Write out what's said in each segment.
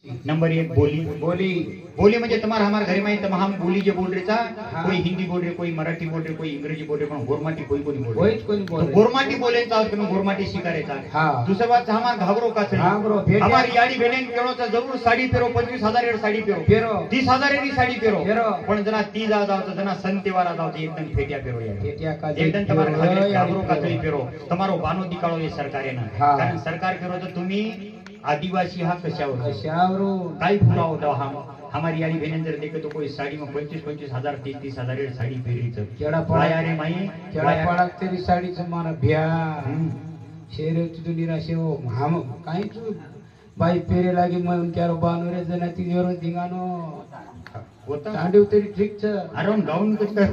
number 1 बोली बोली बोली म्हणजे तुम्हारा हमारे घर में तमाम बोली जो बोल रहे था कोई हिंदी बोल रहे कोई मराठी बोल रहे कोई इंग्रजी बोल रहे पण गोरमाटी कोई कोणी बोल रहे गोरमाटी बोलेचा किंवा गोरमाटी शिकारेचा दुसरी बात हमार घाबरो का हमारी याडी बहन केळोचा जरूर साडी पेरो 25,000 एड साडी पेरो 30,000 एडी साडी पेरो पण जना ती जावचा जना संतेवारा जावचा एकदम फेटिया पेरो एकदम तुम्हारा घाबरो का पेरो तुम्हारो बानो दिकाळो ये सरकारेना कारण सरकार पेरो तो तुम्ही आदिवासी हा कशावर काय पुरा होता हमारी यारी बहन जर देखे तो कोई साड़ी में 25,000 30,000 साड़ी पेरीच केड़ा पड़ा रे माई केड़ा पड़ा तेरी साड़ी से मारा भ्या शेरे तू निराशे हो हम काई तू भाई पेरे लागे मैं उनके रो बानोरे जना तिनेरो दिंगानो होता आंडे तेरी ठीक छ अरे गाउन कुछ कर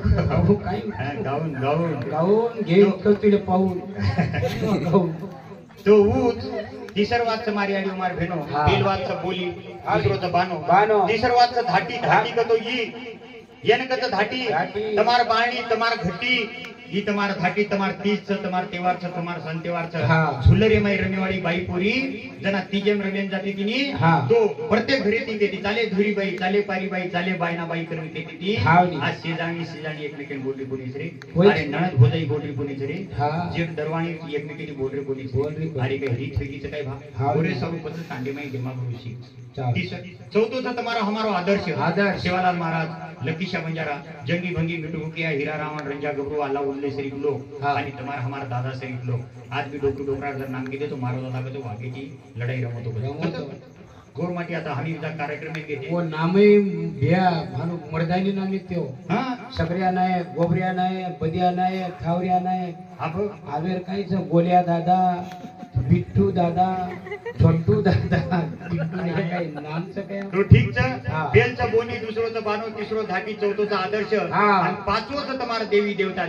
काई गाउन घे कतुले पाऊन गाउन तो ऊच तिसरवाच मारी आडी उमार भेनो बेलवाच बोली दुसरोच बानो तिसरवाच धाटी का तो येन कत धाटी तमार बाणी तमार घटी ही तमार धाटी तमार तीज छ तमार तेवार छ तमार संतेवार छ झुलरे मै रमेवाडी बाई पोरी जना तीजेम रमेन जाती तिनी तो प्रत्येक घरी ती देती चाले धुरी बाई चाले पारी बाई चाले बायना बाई करवी देती ती आज शेजाणी एकमेकेन बोलरी कोणी रे अरे नणद भोजाई बोलरी कोणी रे जेठ दरवाणी एकमेकेनी बोलरी कोणी अरे काही रीत फेकीच काय भा गोरे सब बदल कांडे मै दिमाग रुशी चौथोचा तुम्हारा हमारो आदर्श शिवालाल महाराज लकीशा बंजारा जंगी भंगी मिठू मुकिया हीरा रावण रंजा गबरू अल्लाह उल्ले शरीफ लोग आणि तुम्हारा हमारा दादा शरीफ लोग आज भी डोकू डोकरा जर नाम घेते तो मारो दादा का तो वागे की लढाई रमतो गोरमाटी आता हमीचा कार्यक्रम घेते वो नामे भ्या भानु मर्दानी नामे त्यो सगळ्या नाही गोबऱ्या नाही बदिया नाही थावऱ्या नाही आवेर काहीच गोल्या दादा बिट्टू दादा छोटू दादा तो ठीक बेलचा बोनी दुसरोचा बानो तिसरो धाटी चौथोचा आदर्श आणि पाचवोचा तुम्हारा देवी देवता